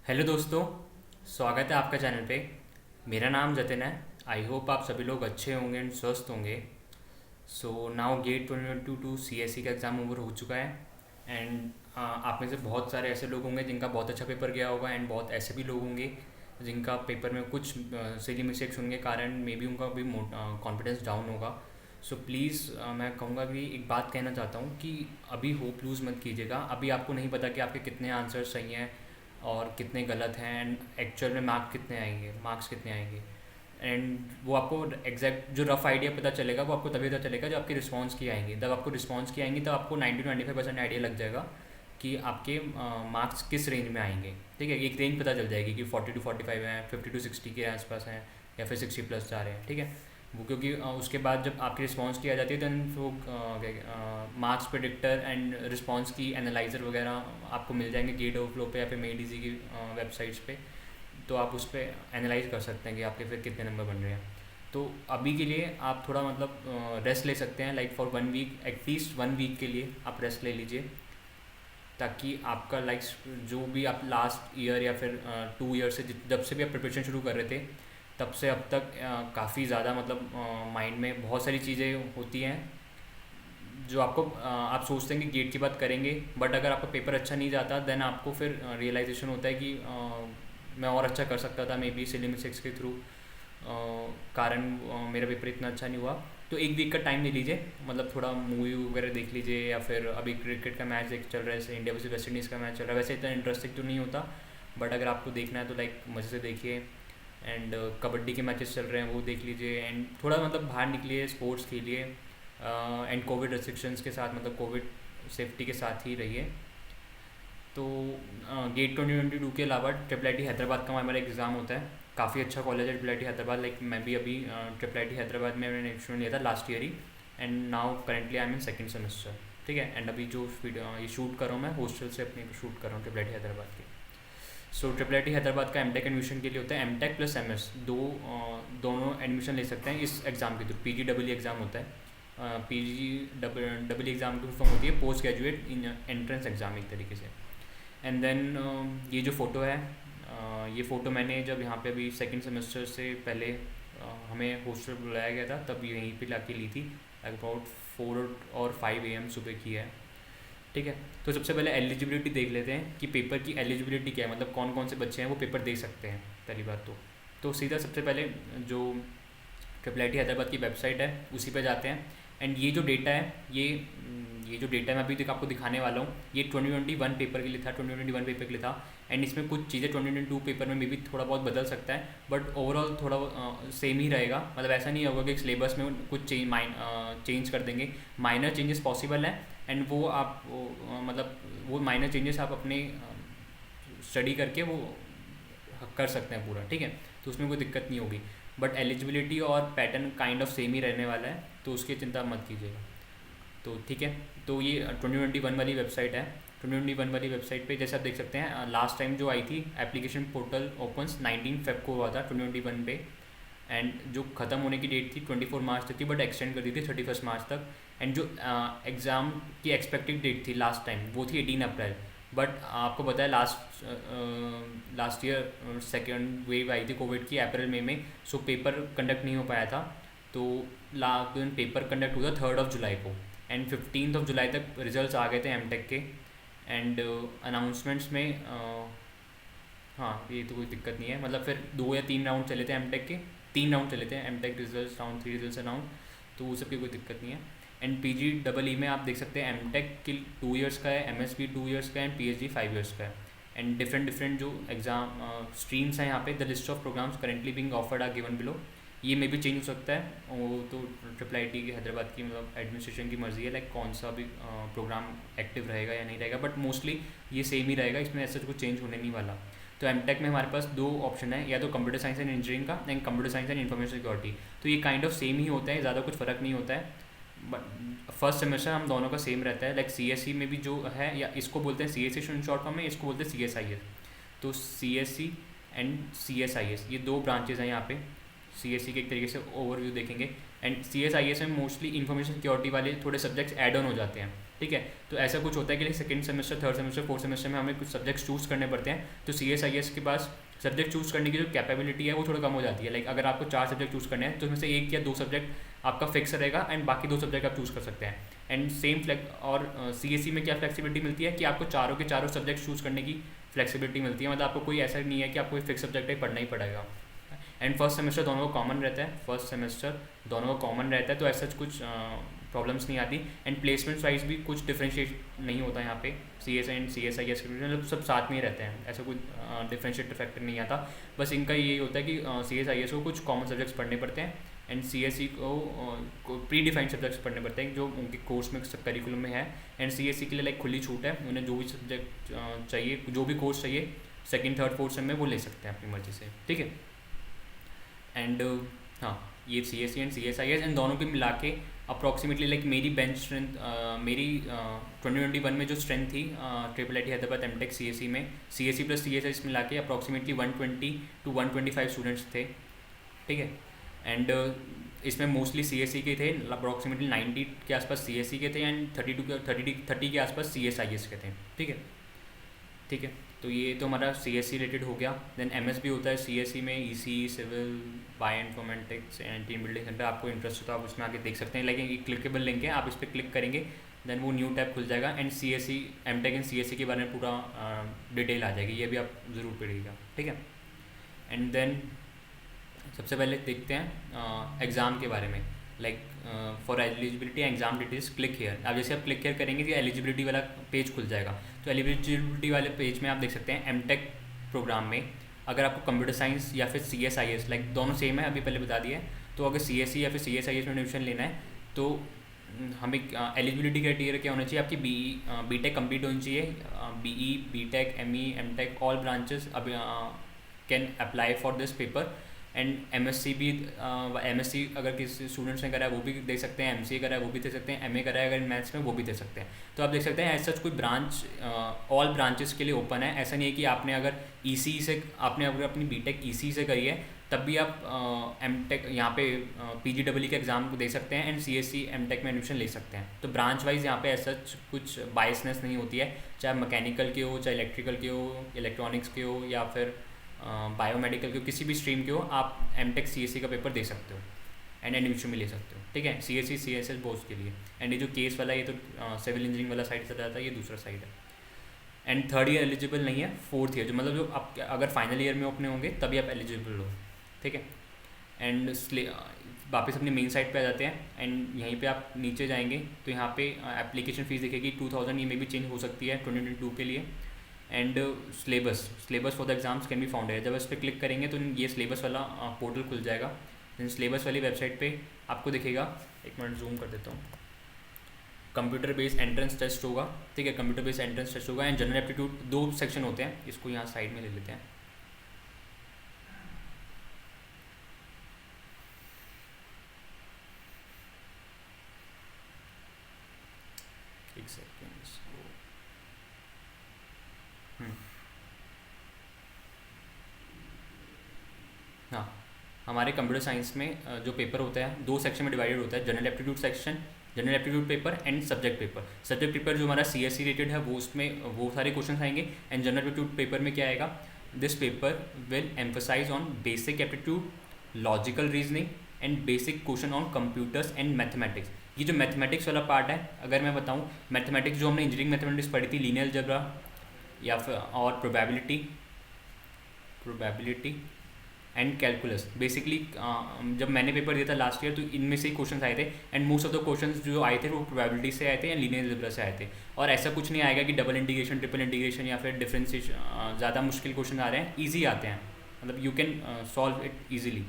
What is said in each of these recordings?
Hello दोस्तों। स्वागत है आपका चैनल पे। मेरा नाम जतिन है। आई होप आप सभी लोग अच्छे होंगे एंड स्वस्थ होंगे। सो नाउ गेट 2022 CSE का एग्ज़ाम ओवर हो चुका है एंड आप में से बहुत सारे ऐसे लोग होंगे जिनका बहुत अच्छा पेपर गया होगा एंड बहुत ऐसे भी लोग होंगे जिनका पेपर में कुछ सिली मिस्टेक्स होंगे कारण मे बी उनका भी कॉन्फिडेंस डाउन होगा। सो प्लीज़ मैं कहूँगा कि एक बात कहना चाहता हूँ कि अभी होप लूज़ मत कीजिएगा। अभी आपको नहीं पता कि आपके कितने आंसर सही हैं और कितने गलत हैं एंड एक्चुअल में मार्क्स कितने आएंगे। एंड वो आपको एग्जैक्ट जो रफ आइडिया पता चलेगा वो आपको तभी पता चलेगा जब आपकी रिस्पॉन्स की आएंगी। जब आपको रिस्पॉन्स की आएंगी तब आपको 90 to 95% आइडिया लग जाएगा कि आपके मार्क्स किस रेंज में आएंगे। ठीक है, एक रेंज पता चल जाएगी कि 40 to 45 हैं, 50 to 60 के आसपास हैं या फिर 60+ जा रहे हैं। ठीक है, वो क्योंकि उसके बाद जब आपकी रिस्पॉन्स की आ जाती है तो वो मार्क्स प्रेडिक्टर एंड रिस्पॉन्स की एनालाइज़र वगैरह आपको मिल जाएंगे गेट ओवरफ्लो पे या फिर मेड इजी की वेबसाइट्स पे। तो आप उस पर एनालाइज कर सकते हैं कि आपके फिर कितने नंबर बन रहे हैं। तो अभी के लिए आप थोड़ा मतलब रेस्ट ले सकते हैं, like for 1 week, at least 1 week के लिए आप रेस्ट ले लीजिए ताकि आपका लाइक जो भी आप लास्ट ईयर या फिर 2 ईयर से जब से भी आप प्रिपरेशन शुरू कर रहे थे तब से अब तक काफ़ी ज़्यादा मतलब माइंड में बहुत सारी चीज़ें होती हैं जो आपको आप सोचते हैं कि गेट की बात करेंगे, बट अगर आपका पेपर अच्छा नहीं जाता देन आपको फिर रियलाइजेशन होता है कि मैं और अच्छा कर सकता था मे बी सिली सिक्स के थ्रू कारण मेरा पेपर इतना अच्छा नहीं हुआ। तो 1 वीक का टाइम ले लीजिए, मतलब थोड़ा मूवी वगैरह देख लीजिए या फिर अभी क्रिकेट का मैच देख चल रहा है जैसे इंडिया वर्सेस वेस्ट इंडीज़ का मैच चल रहा है। वैसे इतना इंटरेस्टिंग तो नहीं होता बट अगर आपको देखना है तो लाइक मज़े से देखिए। एंड कबड्डी के मैचेस चल रहे हैं वो देख लीजिए एंड थोड़ा मतलब बाहर निकलिए, स्पोर्ट्स खेलिए एंड कोविड रिस्ट्रिक्शंस के साथ मतलब कोविड सेफ्टी के साथ ही रहिए। तो गेट 2022 के अलावा ट्रिपल आई टी हैदराबाद का हमारा एग्ज़ाम होता है। काफ़ी अच्छा कॉलेज है triple I T Hyderabad. Like मैं भी अभी ट्रिपल आई टी हैदराबाद में मैंने एडमिशन लिया था last year he and now currently I am in second semester. ठीक है, एंड अभी जो ये शूट कर रहा हूँ मैं हॉस्टल से अपने शूट कर रहा हूँ ट्रिपल आई टी हैदराबाद के। सो ट्रिपल आई टी हैदराबाद का एमटेक एडमिशन के लिए होता है एमटेक प्लस एमएस दोनों एडमिशन ले सकते हैं इस एग्ज़ाम के थ्रू। पीजी डबल एग्ज़ाम होता है। पीजी डबल एग्ज़ाम की फॉर्म होती है post graduate in entrance exam एक तरीके से। एंड देन ये जो फ़ोटो है ये फ़ोटो मैंने जब यहाँ पे अभी सेकंड सेमेस्टर से पहले हमें हॉस्टल बुलाया गया था तब यहीं पे लाके ली थी। अबाउट 4 और 5 AM सुबह की है। ठीक है, तो सबसे पहले एलिजिबिलिटी देख लेते हैं कि पेपर की एलिजिबिलिटी क्या है, मतलब कौन कौन से बच्चे हैं वो पेपर दे सकते हैं पहली बात। तो सीधा सबसे पहले जो ट्रिपल आई टी हैदराबाद की वेबसाइट है उसी पे जाते हैं। एंड ये जो डेटा है ये जो डेटा मैं अभी तक आपको दिखाने वाला हूँ ये 2021 पेपर के लिए था, 2021 पेपर के लिए था। एंड इसमें कुछ चीज़ें 2022 पेपर में मे भी थोड़ा बहुत बदल सकता है बट ओवरऑल थोड़ा सेम ही रहेगा। मतलब ऐसा नहीं होगा कि सिलेबस में कुछ चेंज कर देंगे। माइनर चेंजेस पॉसिबल हैं एंड वो आप मतलब वो माइनर चेंजेस आप अपने स्टडी करके वो कर सकते हैं पूरा। ठीक है, तो उसमें कोई दिक्कत नहीं होगी बट एलिजिबिलिटी और पैटर्न काइंड ऑफ सेम ही रहने वाला है तो उसकी चिंता मत कीजिएगा। तो ठीक है, तो ये 2021 वाली वेबसाइट है। 2021 वाली वेबसाइट पे जैसे आप देख सकते हैं लास्ट टाइम जो आई थी एप्लीकेशन पोर्टल ओपन्स 19 फेब को हुआ था 2021 पे। एंड जो ख़त्म होने की डेट थी 24 मार्च तक थी बट एक्सटेंड कर दी थी 31 मार्च तक। एंड जो एग्ज़ाम की एक्सपेक्टेड डेट थी लास्ट टाइम वो थी 18 अप्रैल। बट आपको पता है लास्ट ईयर सेकेंड वेव आई थी कोविड की अप्रैल मई में। सो पेपर कंडक्ट नहीं हो पाया था। तो लास्ट दिन पेपर कंडक्ट हुआ 3 जुलाई को एंड 15 जुलाई तक रिजल्ट्स आ गए थे एमटेक के। एंड अनाउंसमेंट्स में हाँ ये तो कोई दिक्कत नहीं है, मतलब फिर 2 या 3 राउंड चले थे एमटेक के। 3 राउंड चले थे MTech result round 3 result round, तो वो सब की कोई दिक्कत नहीं है। एंड पीजी डबल ई में आप देख सकते हैं एमटेक की 2 ईयर्स का है, एमएसबी 2 ईयर्स का है एंड पीएचडी 5 ईयर्स का है। एंड डिफरेंट जो एग्जाम स्ट्रीम्स हैं यहाँ पे the list of programs currently being offered are given below. ये मे भी चेंज हो सकता है वो तो ट्रिपल आई टी की हैदराबाद की मतलब एडमिनिस्ट्रेशन की मर्जी है लाइक कौन सा भी प्रोग्राम एक्टिव रहेगा या नहीं रहेगा बट मोस्टली ये सेम ही रहेगा, इसमें ऐसा कुछ चेंज होने नहीं वाला। तो एमटेक में हमारे पास 2 ऑप्शन है, या तो कंप्यूटर साइंस एंड इंजीनियरिंग का and computer science and information security. तो ये काइंड ऑफ सेम ही होता है, ज़्यादा कुछ फ़र्क नहीं होता है। बट फर्स्ट सेमेस्टर हम दोनों का सेम रहता है। लाइक सीएससी में भी जो है या इसको बोलते हैं सीएससी शॉर्ट फॉर्म में, इसको बोलते हैं सीएसआईएस। तो सीएससी एंड सीएसआईएस ये 2 ब्रांचेज हैं यहाँ पे। सीएससी के एक तरीके से ओवरव्यू देखेंगे एंड CSIS में मोस्टली इन्फॉर्मेशन सिक्योरिटी वाले थोड़े सब्जेक्ट्स ऐड ऑन हो जाते हैं, ठीक है। तो ऐसा कुछ होता है कि second semester, third semester, fourth semester में हमें कुछ सब्जेक्ट्स चूज़ करने पड़ते हैं, तो CSIS के पास सब्जेक्ट चूज़ करने की जो कैपेबिलिटी है वो थोड़ा कम हो जाती है। लाइक अगर आपको 4 सब्जेक्ट चूज़ करने हैं तो उसमें से 1 या 2 सब्जेक्ट आपका फिक्स रहेगा एंड बाकी 2 सब्जेक्ट आप चूज़ कर सकते हैं। एंड सेम और CSE में क्या फ्लेक्सिबिलिटी मिलती है कि आपको चारों के चारों सब्जेक्ट चूज़ करने की फ्लेक्सिबिलिटी मिलती है, मतलब आपको कोई ऐसा नहीं है कि आपको फिक्स सब्जेक्ट ही पढ़ना ही पड़ेगा। एंड फर्स्ट सेमेस्टर दोनों का कॉमन रहता है, फर्स्ट सेमेस्टर दोनों का कॉमन रहता है, तो ऐसा कुछ प्रॉब्लम्स नहीं आती। एंड प्लेसमेंट वाइज भी कुछ डिफ्रेंशिएट नहीं होता यहाँ पे, CS एंड CSIS मतलब सब साथ में ही रहते हैं, ऐसा कुछ डिफ्रेंशिएट फैक्टर नहीं आता। बस इनका यही होता है कि CSIS को कुछ कॉमन सब्जेक्ट्स पढ़ने पड़ते हैं एंड CSE को प्री डिफाइंड सब्जेक्ट्स पढ़ने पड़ते हैं जो उनके कोर्स में करिकुलम में है। एंड CSE के लिए लाइक खुली छूट है, उन्हें जो भी सब्जेक्ट चाहिए, जो भी कोर्स चाहिए सेकंड, थर्ड, फोर्थ सेम में वो ले सकते हैं अपनी मर्जी से, ठीक है। एंड हाँ, ये CSE एंड CSIS एंड दोनों के मिला के अप्रॉक्सीमेटली लाइक मेरी बेंच स्ट्रेंथ, मेरी 2021 में जो स्ट्रेंथ थी IIIT हैदराबाद एमटेक CSE में, CSE प्लस CSIS मिला के अप्रॉक्सीमेटली 120 to 125 स्टूडेंट्स थे, ठीक है। एंड इसमें मोस्टली CSE के थे, अप्रॉक्सीमेटली 90 के आसपास CSE के थे एंड 30 के आसपास CSIS के थे, ठीक है, ठीक है। तो ये तो हमारा CSE रिलेटेड हो गया। देन MS भी होता है CSE में, EC, civil, bio informatics and team building centre. आपको इंटरेस्ट हो तो आप उसमें आगे देख सकते हैं, लेकिन एक क्लिकेबल लिंक है, आप इस पर क्लिक करेंगे देन वो न्यू टैब खुल जाएगा and CSE MTech and CSE के बारे में पूरा डिटेल आ जाएगी, ये भी आप ज़रूर पढ़िएगा, ठीक है। एंड देन सबसे पहले देखते हैं एग्ज़ाम के बारे में, like for eligibility exam details click here. अब जैसे आप क्लिक हेयर करेंगे तो एलिजिबिलिटी वाला पेज खुल जाएगा। तो एलिजिबिलिटी वाले पेज में आप देख सकते हैं एमटेक प्रोग्राम में अगर आपको कंप्यूटर साइंस या फिर CSIS, लाइक दोनों सेम है, अभी पहले बता दिया है, तो अगर CSE या फिर CSIS में एडमिशन लेना है तो हमें एलिजिबिलिटी क्राइटेरिया क्या होना चाहिए, आपकी BTech कंप्लीट होनी चाहिए, BE, BTech, ME, MTech all branches अब can apply for this paper. And MSc भी, MSc अगर किसी स्टूडेंट्स ने करा है वो भी दे सकते हैं, MCA करा है वो भी दे सकते हैं, MA करा है अगर मैथ्स में वो भी दे सकते हैं। तो आप देख सकते हैं ऐसा कोई ब्रांच ऑल ब्रांचेस के लिए ओपन है। ऐसा नहीं है कि आपने अगर EC से, आपने अगर अपनी BTech EC से करी है तब भी आप MTech यहाँ पे PGEE का एग्ज़ाम दे सकते हैं एंड CSE MTech में एडमिशन ले सकते हैं। तो ब्रांच वाइज यहाँ पे ऐसा कुछ बायसनेस नहीं होती है, चाहे मैकेनिकल के हो, चाहे इलेक्ट्रिकल के हो, इलेक्ट्रॉनिक्स के हो या फिर बायोमेडिकल के, किसी भी स्ट्रीम के हो, आप MTech CSE का पेपर दे सकते हो एंड एडमिशन में ले सकते हो, ठीक है। CSE CSS बोर्ड्स के लिए। एंड ये जो केस वाला, ये तो सिविल इंजीनियरिंग वाला साइड से जाता है, ये दूसरा साइड है। एंड थर्ड ईयर एलिजिबल नहीं है, फोर्थ ईयर जो मतलब जो आप अगर फाइनल ईयर में अपने होंगे तभी आप एलिजिबल हो, ठीक है। एंड वापस अपनी मेन साइट पे आ जाते हैं एंड यहीं पे आप नीचे जाएंगे तो यहाँ पे एप्लीकेशन फ़ीस दिखेगी 2000, ये में भी चेंज हो सकती है 2022 के लिए। And syllabus for the exams can be found है, जब इस पर क्लिक करेंगे तो ये सिलेबस वाला पोर्टल खुल जाएगा। देन सिलेबस वाली वेबसाइट पे आपको दिखेगा, एक मिनट जूम कर देता हूँ, कंप्यूटर बेस्ड एंट्रेंस टेस्ट होगा, ठीक है, कंप्यूटर बेस्ड एंट्रेंस टेस्ट होगा एंड जनरल एप्टीट्यूड, 2 सेक्शन होते हैं, इसको यहाँ साइड में ले लेते हैं। एक सेकेंड इसको, हाँ, हमारे कंप्यूटर साइंस में जो पेपर होता है 2 सेक्शन में डिवाइडेड होता है, general aptitude section, general aptitude paper and subject paper. Subject paper जो हमारा CSE रिलेटेड है वो उसमें वो सारे क्वेश्चन आएंगे एंड जनरल एप्टीट्यूड पेपर में क्या आएगा, this paper will emphasise on basic aptitude, logical reasoning and basic question on computers and mathematics. ये जो मैथमेटिक्स वाला पार्ट है, अगर मैं बताऊँ, मैथमेटिक्स जो हमने इंजीनियरिंग मैथमेटिक्स पढ़ी थी, लीनियर अलजेब्रा या फिर और प्रोबेबिलिटी एंड कैलकुलस, बेसिकली जब मैंने पेपर दिया था लास्ट ईयर तो इनमें से ही क्वेश्चन आए थे and most of the questions जो आए थे वो प्रोबेबिलिटी से आए थे या लीनियर अलजेब्रा से आए थे। और ऐसा कुछ नहीं आएगा कि डबल इंटीग्रेशन, ट्रिपल इंटीग्रेशन या फिर डिफरेंशिएशन ज़्यादा मुश्किल क्वेश्चन आ रहे हैं, ईजी आते हैं, मतलब you can solve it easily.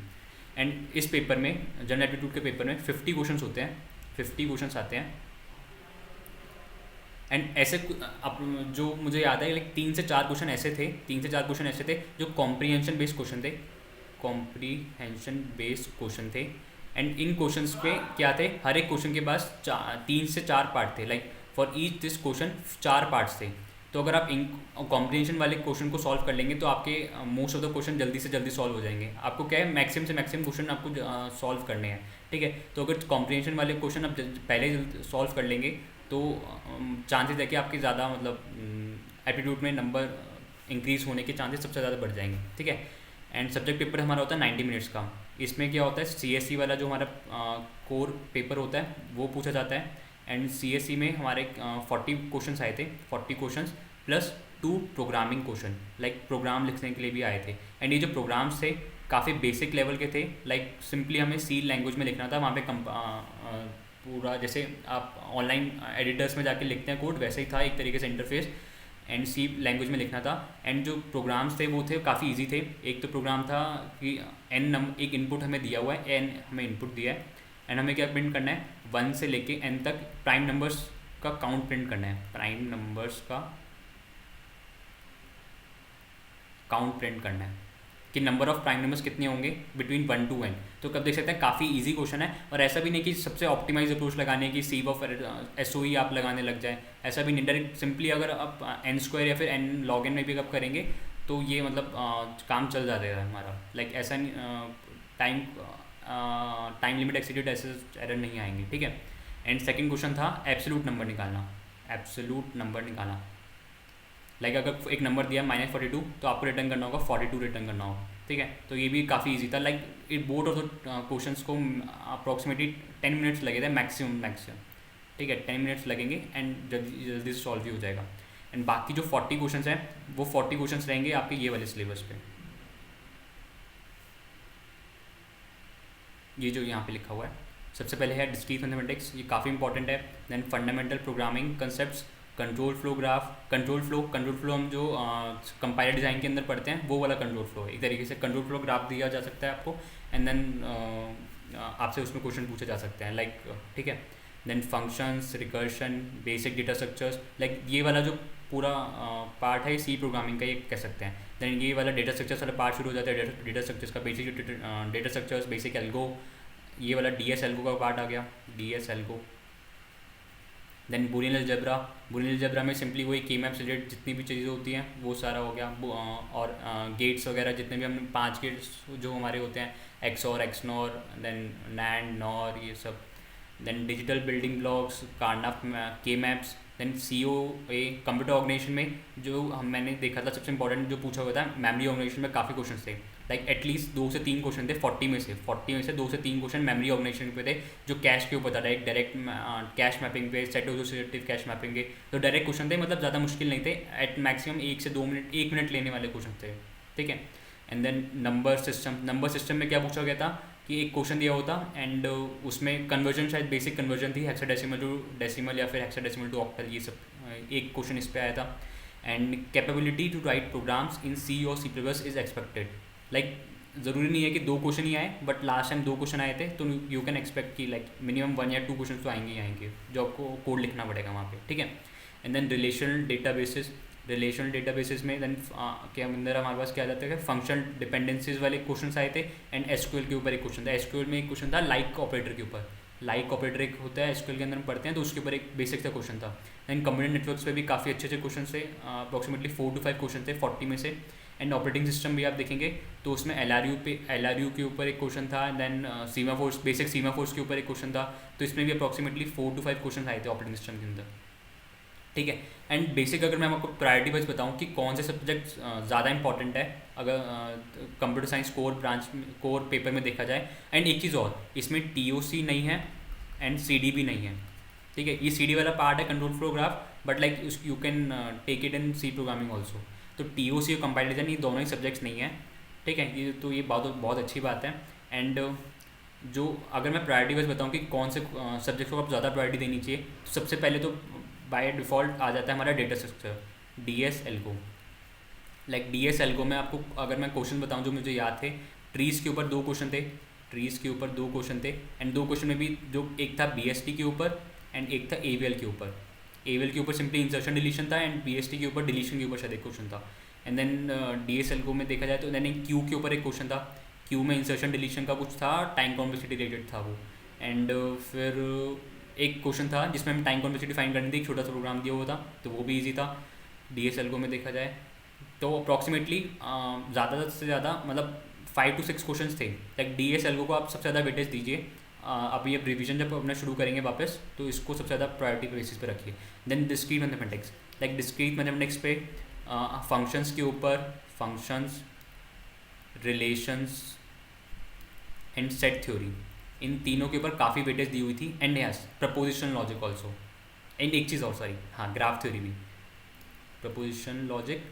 And इस पेपर में, जनरल एप्टीट्यूड के पेपर में 50 क्वेश्चन होते हैं, 50 क्वेश्चन आते हैं एंड ऐसे अब जो मुझे याद है लाइक 3 से 4 क्वेश्चन ऐसे थे, 3 से 4 क्वेश्चन ऐसे थे जो कॉम्प्रीहेंशन बेस्ड क्वेश्चन थे, कॉम्प्रीहेंशन बेस्ड क्वेश्चन थे। एंड इन क्वेश्चंस पे क्या थे, हर एक क्वेश्चन के पास 3 से 4 पार्ट थे, like for each this question 4 parts थे। तो अगर आप इन कॉम्प्रिहेंशन वाले क्वेश्चन को सॉल्व कर लेंगे तो आपके मोस्ट ऑफ द क्वेश्चन जल्दी से जल्दी सॉल्व हो जाएंगे। आपको क्या है, मैक्सिमम से मैक्सिमम क्वेश्चन आपको सॉल्व करने हैं, ठीक है। तो अगर कॉम्प्रिहेंशन वाले क्वेश्चन आप पहले सॉल्व कर लेंगे तो चांसेस है कि आपके ज़्यादा मतलब एप्टीट्यूड में नंबर इंक्रीज़ होने के चांसेस सबसे ज़्यादा बढ़ जाएंगे, ठीक है। एंड सब्जेक्ट पेपर हमारा होता है 90 मिनट्स का। इसमें क्या होता है, CSE वाला जो हमारा कोर पेपर होता है वो पूछा जाता है। एंड CSE में हमारे 40 क्वेश्चंस आए थे, 40 questions plus 2 programming question, like program लिखने के लिए भी आए थे। एंड ये जो प्रोग्राम्स थे काफ़ी बेसिक लेवल के थे, लाइक सिंपली हमें C लैंग्वेज में लिखना था। वहाँ पे पूरा जैसे आप ऑनलाइन एडिटर्स में जाके लिखते हैं कोड, वैसे ही था एक तरीके से इंटरफेस, एंड C लैंग्वेज में लिखना था। एंड जो प्रोग्राम्स थे वो थे काफ़ी इजी थे। एक तो प्रोग्राम था कि एक इनपुट हमें दिया हुआ है, n हमें इनपुट दिया है, एंड हमें क्या प्रिंट करना है, 1 से लेके n तक प्राइम नंबर्स का काउंट प्रिंट करना है, प्राइम नंबर्स का काउंट प्रिंट करना है कि नंबर ऑफ प्राइम नंबर्स कितने होंगे बिटवीन 1 to n। तो कब देख सकते हैं काफ़ी इजी क्वेश्चन है, और ऐसा भी नहीं कि सबसे ऑप्टिमाइज अप्रोच लगाने की सी ऑफ SOE आप लगाने लग जाए, ऐसा भी नहीं। डायरेक्ट सिंपली अगर आप n² या फिर n log n में भी कब करेंगे तो ये मतलब काम चल जाता है हमारा, लाइक ऐसा टाइम लिमिट एक्सीडेड ऐसे एरर नहीं आएंगे, ठीक है। एंड सेकंड क्वेश्चन था एब्सोल्यूट नंबर निकालना, एब्सोल्यूट नंबर निकालना। लाइक अगर एक नंबर दिया -42 तो आपको रिटर्न करना होगा 42 रिटर्न करना होगा, ठीक है। तो ये भी काफ़ी इजी था, like it both of the questions को अप्रॉक्सीमेटली 10 मिनट्स लगे थे मैक्सिमम, ठीक है। 10 मिनट्स लगेंगे एंड जल्दी जल्दी से सॉल्व भी हो जाएगा। एंड बाकी जो 40 क्वेश्चंस हैं वो 40 क्वेश्चंस रहेंगे आपके ये वाले सिलेबस पे, ये जो यहाँ पे लिखा हुआ है। सबसे पहले है डिस्क्रीट मैथमेटिक्स, ये काफ़ी इंपॉर्टेंट है। Then fundamental programming concepts, control flow graph, control flow हम जो कंपाइलर डिज़ाइन के अंदर पढ़ते हैं वो वाला कंट्रोल फ्लो, एक तरीके से कंट्रोल फ्लो ग्राफ दिया जा सकता है आपको, एंड देन आपसे उसमें क्वेश्चन पूछे जा सकते हैं, लाइक, ठीक है। Then functions, recursion, basic data structures, like ये वाला जो पूरा पार्ट है C प्रोग्रामिंग का, ये कह सकते हैं। देन ये वाला डेटा स्ट्रक्चर्स वाला पार्ट शुरू हो जाता है, डेटा स्ट्रक्चर्स का basic data structures, basic algo, ये वाला DS एल्गो का पार्ट आ गया, DS algo. Then Boolean algebra में सिंपली वही की मैप से रिलेटेड जितनी भी चीज़ें होती हैं वो सारा हो गया, और गेट्स वगैरह जितने भी हमने 5 गेट्स जो हमारे होते हैं, XOR, XNOR, then NAND, NOR, ये सब। Then digital building blocks, Karnaugh, K maps. Then COA computer organisation में जो मैंने देखा था सबसे इंपॉर्टेंट जो पूछा हुआ था, मेमोरी ऑर्गेनाइजेशन में काफ़ी क्वेश्चन थे, लाइक एटलीस्ट 2 से 3 क्वेश्चन थे 40 में से 2 से 3 क्वेश्चन मेमोरी ऑर्गेनाइजेशन पे थे, जो कैश के ऊपर था, डायरेक्ट कैश मैपिंग पे, सेट एसोसिएटिव कैश मैपिंग के। तो डायरेक्ट क्वेश्चन थे, मतलब ज़्यादा मुश्किल नहीं थे, एट मैक्सिमम 1 से 2 मिनट 1 मिनट लेने वाले क्वेश्चन थे, ठीक है। एंड देन नंबर सिस्टम में क्या पूछा गया था कि एक क्वेश्चन दिया होता एंड उसमें कन्वर्जन, शायद बेसिक कन्वर्जन थी, हेक्साडेसिमल टू डेसिमल या फिर हेक्साडेसिमल टू ऑक्टल, ये सब एक क्वेश्चन इस पे आया था। And capability to write programs in C और C++ इज एक्सपेक्टेड, लाइक ज़रूरी नहीं है कि 2 क्वेश्चन ही आए, बट लास्ट टाइम 2 क्वेश्चन आए थे, तो यू कैन एक्सपेक्ट कि लाइक मिनिमम 1 या 2 क्वेश्चन तो आएंगे ही आएंगे जो आपको कोड लिखना पड़ेगा वहाँ पे, ठीक है। एंड देन रिलेशनल डेटाबेसेस में देन के अंदर हमारे पास क्या जाता है, फंक्शनल डिपेंडेंसीज वाले क्वेश्चन आए थे। एंड SQL के ऊपर एक क्वेश्चन था, SQL में एक क्वेश्चन था लाइक ऑपरेटर के ऊपर, लाइक ऑपरेटर एक होता है SQL के अंदर हम पढ़ते हैं, तो उसके ऊपर एक बेसिक सा क्वेश्चन था। एंड कंप्यूटर नेटवर्क्स पे भी काफ़ी अच्छे क्वेश्चन थे, अप्रॉक्सीमेटली 4 to 5 क्वेश्चन थे 40 में से। एंड ऑपरेटिंग सिस्टम भी आप देखेंगे तो उसमें LRU के ऊपर एक क्वेश्चन था, देन बेसिक सीमाफोर्स के ऊपर एक क्वेश्चन था, तो इसमें भी अप्रॉक्सीमेटली 4 to 5 क्वेश्चन आए थे ऑपरेटिंग सिस्टम के अंदर, ठीक है। एंड बेसिक अगर मैं आपको प्रायोरिटी वाइज बताऊं कि कौन से सब्जेक्ट ज़्यादा इंपॉर्टेंट है अगर कंप्यूटर साइंस कोर पेपर में देखा जाए। एंड एक चीज़ और, इसमें TOC नहीं है एंड CD भी नहीं है, ठीक है। ये CD वाला पार्ट है control flow graph, but like you can take it in C programming also. तो TOC और कंपाइलर डिजाइन ये दोनों ही सब्जेक्ट्स नहीं है, ठीक है। ये तो ये बहुत अच्छी बात है। एंड जो अगर मैं प्रायोरिटी वाइज बताऊँ कि कौन से सब्जेक्ट को आप ज़्यादा प्रायोरिटी देनी चाहिए, तो सबसे पहले तो बाय डिफ़ॉल्ट आ जाता है हमारा data structure, DS algo. Like DS algo में आपको अगर मैं क्वेश्चन बताऊं जो मुझे याद थे, ट्रीज़ के ऊपर 2 क्वेश्चन थे, एंड 2 क्वेश्चन में भी जो एक था BST के ऊपर एंड एक था AVL के ऊपर। AVL के ऊपर सिंपली इंसर्शन डिलीशन था एंड BST के ऊपर डिलीशन के ऊपर शायद एक क्वेश्चन था। एंड देन DS एल्गो में देखा जाए तो देन एक Q के ऊपर एक क्वेश्चन था, Q में इंसर्शन डिलीशन का कुछ था, टाइम कॉम्प्लेक्सिटी रिलेटेड था वो। एंड फिर एक क्वेश्चन था जिसमें हमें टाइम कॉम्प्लेक्सिटी फाइंड करनी थी, एक छोटा सा प्रोग्राम दिया हुआ था, तो वो भी इजी था। डी एस एल्गो में देखा जाए तो अप्रॉक्सीमेटली ज़्यादा से ज़्यादा मतलब 5 to 6 क्वेश्चन थे। लाइक डी एस एल्गो को आप सबसे ज़्यादा वेटेज दीजिए। अभी अब रिवीजन जब अपना शुरू करेंगे वापस तो इसको सबसे ज़्यादा प्रायोरिटी बेसिस पे रखिए। Then discrete mathematics, like discrete mathematics पे फंक्शंस के ऊपर, functions, relations and set theory, इन तीनों के ऊपर काफ़ी वेटेज दी हुई थी। And yes proposition logic also. And एक चीज़ और, सॉरी हाँ, ग्राफ थ्योरी भी, proposition logic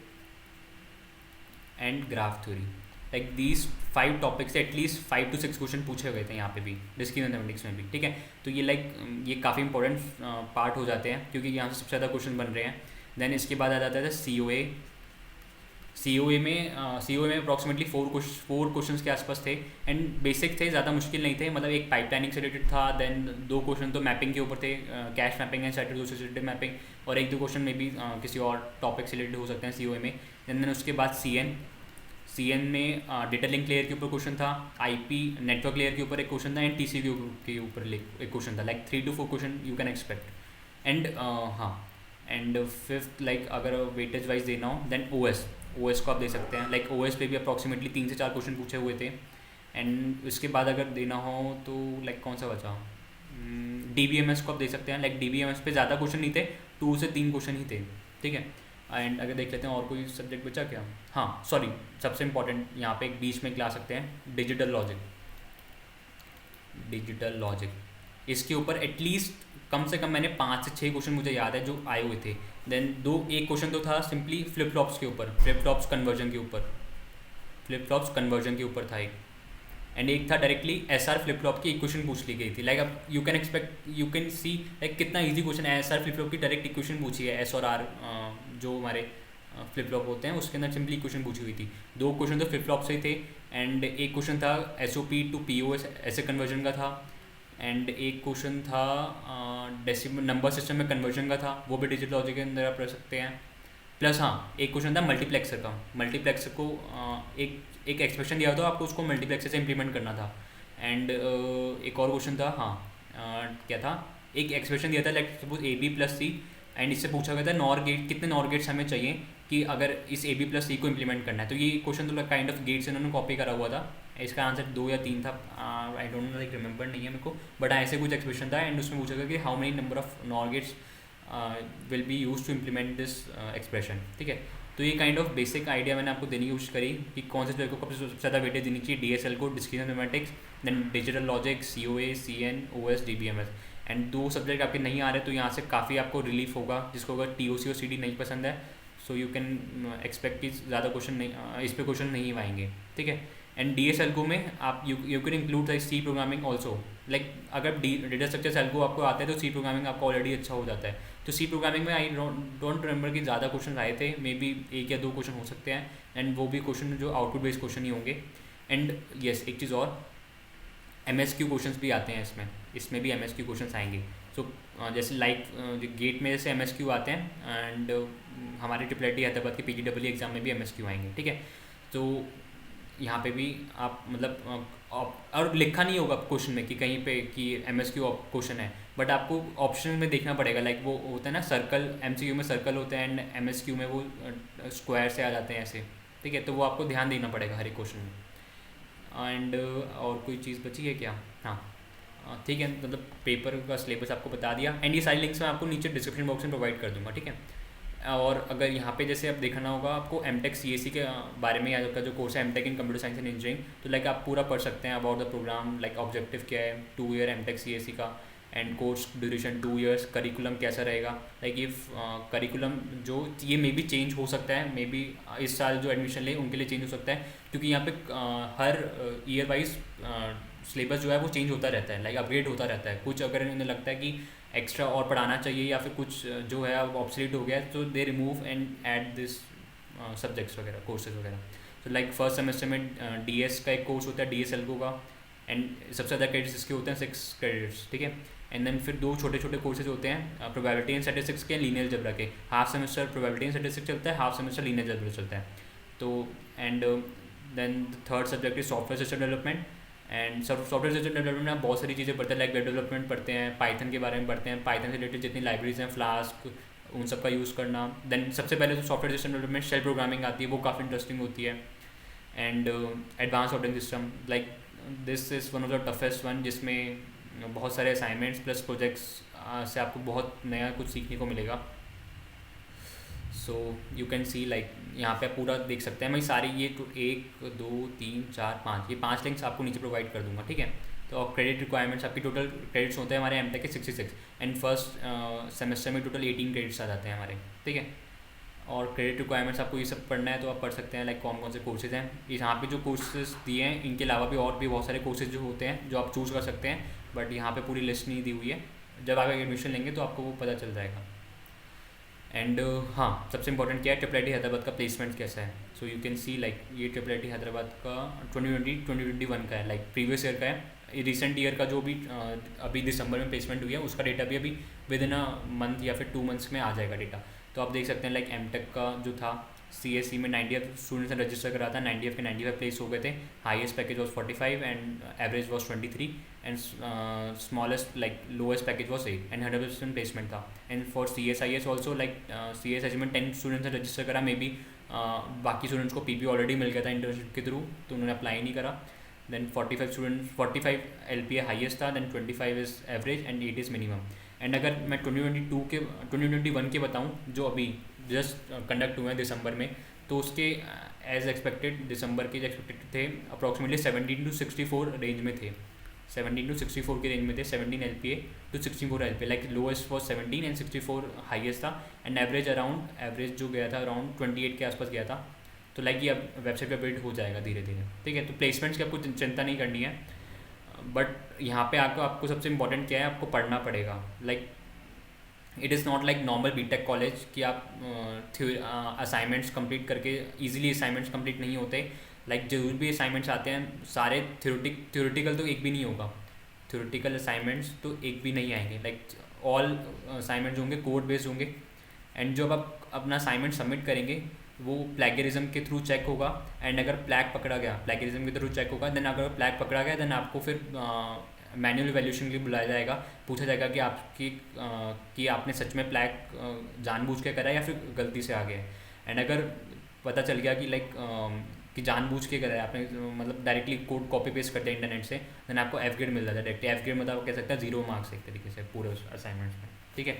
and graph theory. Like these 5 topics से एटलीस्ट 5 to 6 क्वेश्चन पूछे गए थे यहाँ पे भी, डिस्क्रीट मैथमेटिक्स में भी, ठीक है। तो ये ये काफ़ी इंपॉर्टेंट पार्ट हो जाते हैं क्योंकि यहाँ से सबसे ज़्यादा क्वेश्चन बन रहे हैं। देन इसके बाद आ जाता था सी ओ ए में अप्रॉक्सीमेटली 4 क्वेश्चन के आसपास थे। एंड बेसिक थे, ज़्यादा मुश्किल नहीं थे। मतलब एक पाइपलाइनिंग से रिलेटेड था, देन 2 क्वेश्चन तो मैपिंग के ऊपर थे, cash mapping and static associative mapping, और 1-2 क्वेश्चन में भी किसी और टॉपिक से रिलेटेड हो सकते हैं सी ओ ए में। देन उसके बाद सी एन में डेटा लिंक लेयर के ऊपर क्वेश्चन था, आईपी नेटवर्क लेयर के ऊपर एक क्वेश्चन था, एंड टीसीपी के ऊपर एक क्वेश्चन था। Like 3 to 4 question you can expect. And हाँ, एंड फिफ्थ लाइक अगर वेटेज वाइज देना हो देन ओ एस को आप दे सकते हैं। लाइक ओ एस पे भी अप्रॉक्सीमेटली 3 से 4 क्वेश्चन पूछे हुए थे। एंड उसके बाद अगर देना हो तो लाइक कौन सा बचा, डी बी एम एस को आप दे सकते हैं। Like D B M S पे ज़्यादा क्वेश्चन नहीं थे, 2 से 3 क्वेश्चन ही थे, ठीक है। एंड अगर देख लेते हैं और कोई सब्जेक्ट बचा क्या, हाँ सॉरी, सबसे इंपॉर्टेंट यहाँ पे एक बीच में ला सकते हैं, डिजिटल लॉजिक। इसके ऊपर एटलीस्ट कम से कम मैंने 5 से 6 क्वेश्चन मुझे याद है जो आए हुए थे। देन एक क्वेश्चन तो था सिंपली फ्लिप फ्लॉप्स के ऊपर, फ्लिप फ्लॉप्स कन्वर्जन के ऊपर था एक। एंड एक था directly S R flip flop की इक्वेशन पूछ ली गई थी। लाइक अब यू कैन सी लाइक कितना इजी क्वेश्चन है। एस आर फ्लिप फ्लॉप की डायरेक्ट इक्वेशन पूछी है, एस और आर जो हमारे फ्लिप फ्लॉप होते हैं उसके अंदर सिंपली इक्वेशन पूछी हुई थी। 2 क्वेश्चन तो फ्लिप फ्लॉप से ही थे। एंड एक क्वेश्चन था S O P to P O S ऐसे कन्वर्जन का था। एंड एक क्वेश्चन था डेसिमल नंबर सिस्टम में कन्वर्जन का था, वो भी डिजिटल लॉजिक के अंदर आप रख सकते हैं। प्लस हाँ, एक क्वेश्चन था मल्टीप्लेक्सर का। मल्टीप्लेक्सर को एक एक्सप्रेशन दिया था, आपको उसको मल्टीप्लेक्सर से इम्प्लीमेंट करना था। एंड एक और क्वेश्चन था, हाँ क्या था, एक एक्सप्रेशन दिया था like suppose A B plus C, and इससे पूछा गया था नॉर गेट, कितने नॉर गेट्स हमें चाहिए कि अगर इस ए बी प्लस सी को इम्प्लीमेंट करना है। तो ये क्वेश्चन तो काइंड ऑफ गेट्स इन्होंने कॉपी करा हुआ था। इसका आंसर 2 या 3 था, I don't know, like remember नहीं है मेरे को, बट ऐसे कुछ एक्सप्रेशन था। एंड उसमें पूछा गया कि how many number of NOR gates will be use to implement this expression, ठीक है। तो ये काइंड ऑफ बेसिक आइडिया मैंने आपको देने की कोशिश करी कि कौन से सब्जेक्ट को सबसे ज़्यादा वेटेज देनी चाहिए, डी एस एल को, discrete mathematics, then digital logic, C O A, C N, O S, D B M S. And 2 subject आपके नहीं आ रहे तो यहाँ से काफ़ी आपको रिलीफ होगा, जिसको अगर टी ओ सी और सी डी नहीं पसंद है सो यू कैन एक्सपेक्ट कि ज़्यादा क्वेश्चन नहीं, इस पर क्वेश्चन नहीं आएंगे, ठीक है। एंड डी एस एल्गो में आप you can include like C programming also. Like अगर डेटा स्ट्रक्चर एल्गो आपको आता है तो सी प्रोग्रामिंग आपको ऑलरेडी अच्छा हो जाता है। तो सी प्रोग्रामिंग में आई डोंट रिमेंबर कि ज़्यादा क्वेश्चन आए थे, मे बी 1 या 2 क्वेश्चन हो सकते हैं। एंड वो भी क्वेश्चन जो आउटपुट बेस्ड क्वेश्चन ही होंगे। एंड यस, एक चीज़ और, एम एस क्यू क्वेश्चन भी आते हैं इसमें भी एम एस क्यू क्वेश्चन आएंगे। सो जैसे लाइक गेट में जैसे एम एस क्यू आते हैं, एंड हमारे ट्रिपल आई टी हैदराबाद के पी जी डब्ल्यू एग्जाम में भी एम एस क्यू आएंगे, ठीक है। तो यहाँ पे भी आप मतलब और लिखा नहीं होगा क्वेश्चन में कि कहीं पे कि एम एस क्यू क्वेश्चन है, बट आपको ऑप्शन में देखना पड़ेगा। लाइक वो होता है ना सर्कल, एम सी क्यू में सर्कल होते हैं एंड एम एस क्यू में वो स्क्वायर से आ जाते हैं ऐसे, ठीक है। तो वो आपको ध्यान देना पड़ेगा हर एक क्वेश्चन में। एंड और कोई चीज़ बची है क्या, हाँ ठीक है, मतलब पेपर का सिलेबस आपको बता दिया। एंड ये सारी लिंक्स मैं आपको नीचे डिस्क्रिप्शन बॉक्स में प्रोवाइड कर दूँगा, ठीक है। और अगर यहाँ पे जैसे आप देखना होगा आपको एम टेक सी ए सी के बारे में, या का जो कोर्स है M tech in computer science and engineering, तो लाइक आप पूरा पढ़ सकते हैं about the program, like objective क्या है, 2 year M tech C A C का, and course duration 2 years, curriculum कैसा रहेगा। लाइक ये करिकुलम जो ये मे बी चेंज हो सकता है, मे बी इस साल जो एडमिशन ले उनके लिए चेंज हो सकता है, क्योंकि यहाँ पे हर ईयर वाइज सिलेबस जो है वो चेंज होता रहता है, लाइक अपग्रेड होता रहता है। कुछ अगर इन्हें लगता है कि एक्स्ट्रा और पढ़ाना चाहिए या फिर कुछ जो है अब ऑब्सोलीट हो गया है, तो they remove and add this subjects वगैरह, कोर्सेज वगैरह। तो लाइक फर्स्ट सेमेस्टर में डी एस का एक कोर्स होता है, डी एस एल्गो का, एंड सबसे ज़्यादा क्रेडिट्स इसके होते हैं 6 क्रेडिट्स, ठीक है। एंड देन फिर 2 छोटे छोटे कोर्सेज होते हैं, प्रोबेबिलिटी एंड स्टैटिस्टिक्स के, लीनियर अलजेब्रा के। Half semester probability and statistics चलता है, हाफ सेमेस्टर लीनियर अलजेब्रा चलता है। तो and then third subject is software system development. And software system development में आप बहुत सारी चीज़ें पढ़ते हैं, लाइक वेब डेवलपमेंट पढ़ते हैं, पाइथन के बारे में पढ़ते हैं, पाइथन से रिलेटेड जितनी लाइब्रेरीज हैं, फ्लास्क, उन सब का यूज़ करना। देन सबसे पहले तो software system development shell programming आती है, वो काफ़ी इंटरेस्टिंग होती है। And advance operating system, like this is one of the toughest one, जिसमें बहुत सारे असाइनमेंट्स प्लस प्रोजेक्ट्स से आपको बहुत नया कुछ सीखने को मिलेगा। So you can see like यहाँ पे आप पूरा देख सकते हैं। मैं सारी ये तो 1 2 3 4 5 ये 5 लिंक्स आपको नीचे प्रोवाइड कर दूंगा, ठीक है। तो क्रेडिट रिक्वायरमेंट्स, आपकी टोटल क्रेडिट्स होते हैं हमारे एमटेक के 66, एंड फर्स्ट सेमेस्टर में टोटल 18 क्रेडिट्स आ जाते हैं हमारे, ठीक है। और क्रेडिट रिक्वायरमेंट्स आपको ये सब पढ़ना है तो आप पढ़ सकते हैं, लाइक कौन कौन से कोर्सेज हैं। यहाँ पे जो कोर्सेज दिए हैं इनके अलावा भी और भी बहुत सारे कोर्सेज जो होते हैं जो आप चूज़ कर सकते हैं, बट यहाँ पे पूरी लिस्ट नहीं दी हुई है। जब आप एडमिशन लेंगे तो आपको वो पता चल जाएगा। एंड हाँ, सबसे इंपॉर्टेंट क्या है, ट्रिपल आईटी हैदराबाद का प्लेसमेंट कैसा है। So you can see like ये ट्रिपल आईटी हैदराबाद का 2020-2021 का है, लाइक प्रीवियस ईयर का है। रिसेंट ईयर का जो भी अभी दिसंबर में प्लेसमेंट हुई है उसका डेटा भी अभी विद इन अ मंथ या फिर 2 मंथ्स में आ जाएगा डेटा। तो आप देख सकते हैं लाइक एमटेक का जो था CSE में 90 स्टूडेंट्स ने रजिस्टर करा था, 90 के 95 प्लेस हो गए थे। Highest package was 45 and average was 23 and smallest like lowest package was 8 and 100% placement था। And for CSIS also like CSIS में 10 स्टूडेंट्स ने रजिस्टर करा, मे बी बाकी स्टूडेंट्स को PB ऑलरेडी मिल गया था इंटर्नशिप के थ्रू, तो उन्होंने अप्लाई नहीं करा। देन 45 LPA हाईएस्ट था, then 25 is average and 8 is minimum. And अगर मैं 2021 के बताऊँ जो अभी जस्ट कंडक्ट हुए हैं दिसंबर में, तो उसके एज एक्सपेक्टेड दिसंबर के जो एक्सपेक्टेड थे अप्रॉक्सीमेटली 17 to 64 रेंज में थे, 17 to 64 के रेंज में थे, 17 LPA to 64 LPA, like lowest was 17 and 64 highest था। एंड एवरेज जो गया था अराउंड 28 के आसपास गया था। तो लाइक ये अब वेबसाइट पे अपडेट हो जाएगा धीरे धीरे, ठीक है। तो प्लेसमेंट्स की आपको चिंता नहीं करनी है, बट यहाँ पे आकर आपको सबसे इंपॉर्टेंट क्या है, आपको पढ़ना पड़ेगा। Like it is not like normal BTech college कि आप असाइनमेंट्स कंप्लीट करके ईजिली असाइनमेंट्स कंप्लीट नहीं होते। लाइक जो भी असाइनमेंट्स आते हैं सारे थ्योरेटिकल तो एक भी नहीं होगा, थ्योरेटिकल असाइनमेंट्स तो एक भी नहीं आएंगे। लाइक ऑल असाइनमेंट्स होंगे कोड बेस्ड होंगे। एंड जब आप अपना असाइनमेंट सबमिट करेंगे वो प्लेगरिज्म के थ्रू चेक होगा, एंड अगर प्लेगरिज्म के थ्रू चेक होगा, देन अगर प्लैग पकड़ा गया देन आपको फिर मैनुअल इवैल्यूएशन के लिए बुलाया जाएगा। पूछा जाएगा कि आपने सच में प्लैग जानबूझ के करा है या फिर गलती से आ गया। एंड अगर पता चल गया कि लाइक कि जानबूझ के करा है आपने, मतलब डायरेक्टली कोड कॉपी पेस्ट करते हैं इंटरनेट से, देन आपको F ग्रेड मिल जाता है डायरेक्टली। F ग्रेड मतलब आप कह सकते हैं 0 मार्क्स एक तरीके से पूरे असाइनमेंट्स में, ठीक है।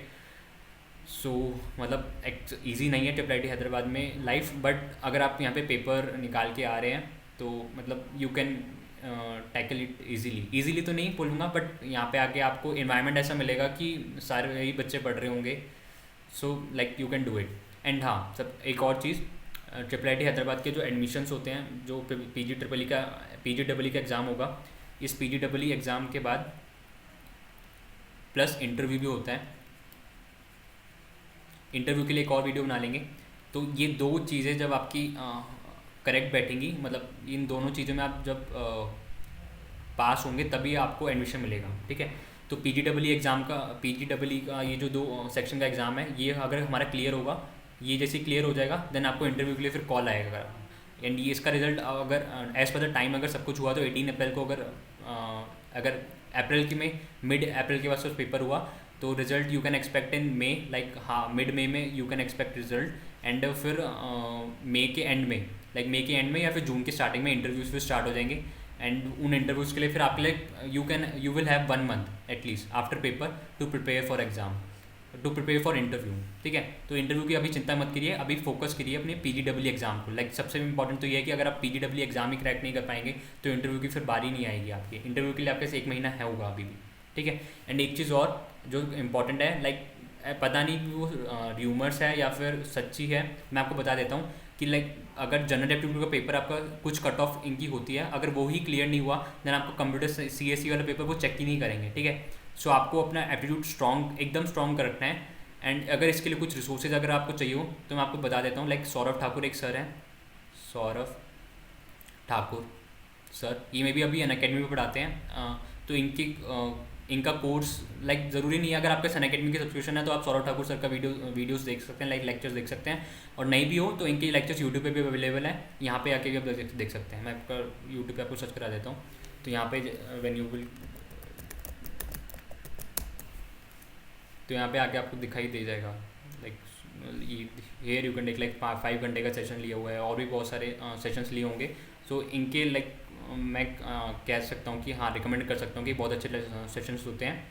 सो मतलब एक ईजी नहीं है ट्रिपल आईटी हैदराबाद में लाइफ, बट अगर आप यहाँ पे पेपर निकाल के आ रहे हैं तो मतलब you can tackle it easily तो नहीं बोलूँगा, बट यहाँ पे आके आपको इन्वायरमेंट ऐसा मिलेगा कि सारे यही बच्चे पढ़ रहे होंगे। So like you can do it. And हाँ, सब एक और चीज़, ट्रिपल आईटी हैदराबाद के जो एडमिशन्स होते हैं, जो PGEE का एग्ज़ाम होगा, इस PGEE एग्ज़ाम के बाद प्लस इंटरव्यू भी होता है। इंटरव्यू के लिए एक और वीडियो बना लेंगे। तो ये 2 चीज़ें जब आपकी करेक्ट बैठेंगी, मतलब इन दोनों चीज़ों में आप जब पास होंगे तभी आपको एडमिशन मिलेगा, ठीक है। तो PGEE का ये जो 2 सेक्शन का एग्ज़ाम है, ये अगर हमारा क्लियर होगा, ये जैसे क्लियर हो जाएगा देन आपको इंटरव्यू के लिए फिर कॉल आएगा। एंड ये इसका रिजल्ट अगर एज़ पर द टाइम अगर सब कुछ हुआ तो 18 अप्रैल को, अगर अप्रैल के में मिड अप्रैल के बाद पेपर हुआ तो result you can expect in may, like हाँ मिड मे में you can expect result. And फिर मई के एंड में या फिर जून के स्टार्टिंग में इंटरव्यूज़ फिर स्टार्ट हो जाएंगे। एंड उन इंटरव्यूज़ के लिए फिर आपके लिए you will have 1 month at least after paper two prepare for interview, ठीक है। तो इंटरव्यू की अभी चिंता मत करिए, अभी फोकस करिए अपने PGEE एग्ज़ाम को। लाइक सबसे इंपॉर्टेंट तो ये है कि अगर आप PGEE एग्ज़ाम ही क्रैक नहीं कर पाएंगे तो इंटरव्यू की फिर बारी नहीं आएगी आपकी। इंटरव्यू के लिए आपके 1 महीना है होगा अभी भी, ठीक है। एंड एक चीज़ और जो इम्पॉर्टेंट है, लाइक पता नहीं वो र्यूमर्स है या फिर सच्ची है, मैं आपको बता देता हूँ कि लाइक अगर जनरल एप्टीट्यूड का पेपर आपका कुछ कट ऑफ इनकी होती है, अगर वो ही क्लियर नहीं हुआ देन आपको कंप्यूटर CSE वाला पेपर वो चेक ही नहीं करेंगे, ठीक है। सो आपको अपना एप्टीट्यूड एकदम स्ट्रॉन्ग कर रखना है। एंड अगर इसके लिए कुछ रिसोर्सेज अगर आपको चाहिए हो तो मैं आपको बता देता हूँ। लाइक सौरभ ठाकुर एक सर हैं, सौरभ ठाकुर सर, ये मे भी अभी अनअकैडमी में पढ़ाते हैं। तो इनका कोर्स लाइक ज़रूरी नहीं है, अगर आपके अनअकैडमी की सब्सक्रिप्शन है तो आप सौरभ ठाकुर सर का वीडियोस देख सकते हैं, लाइक लेक्चर्स देख सकते हैं। और नहीं भी हो तो इनके लेक्चर्स यूट्यूब पे भी अवेलेबल है, यहाँ पे आके भी आप देख सकते हैं। मैं आपका यूट्यूब पे आपको सर्च करा देता हूँ। तो यहाँ पे तो यहाँ पे आके आपको दिखाई दे जाएगा, like here you can take like 5 घंटे का सेशन लिया हुआ है, और भी बहुत सारे सेशंस लिए होंगे। सो इनके लाइक मैं कह सकता हूँ कि हाँ, रिकमेंड कर सकता हूँ कि बहुत अच्छे सेशंस होते हैं।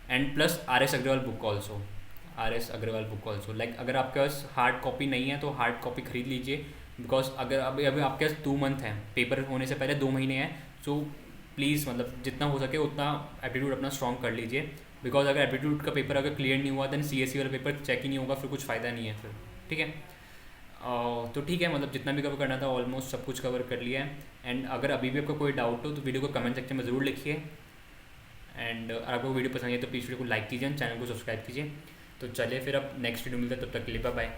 And plus R S Agarwal book also, R S Agarwal book also, like अगर आपके पास हार्ड कॉपी नहीं है तो हार्ड कॉपी खरीद लीजिए, बिकॉज अगर अभी अभी आपके पास 2 मंथ हैं, पेपर होने से पहले 2 महीने हैं। सो प्लीज़ मतलब जितना हो सके उतना एप्टीट्यूड अपना स्ट्रॉन्ग कर लीजिए, बिकॉज अगर एप्टीट्यूड का पेपर अगर क्लियर नहीं हुआ देन सी एस सी वाला पेपर चेक ही नहीं होगा, फिर कुछ फ़ायदा नहीं है फिर। ठीक है। तो ठीक है, मतलब जितना भी कवर करना था ऑलमोस्ट सब कुछ कवर कर लिया है। एंड अगर अभी भी आपका कोई डाउट हो तो वीडियो को कमेंट सेक्शन में ज़रूर लिखिए। एंड अगर आपको वीडियो पसंद है तो प्लीज़ वीडियो को लाइक कीजिए, चैनल को सब्सक्राइब कीजिए। तो चलिए फिर अब नेक्स्ट वीडियो मिलता है, तब तक के लिए बाय बाय।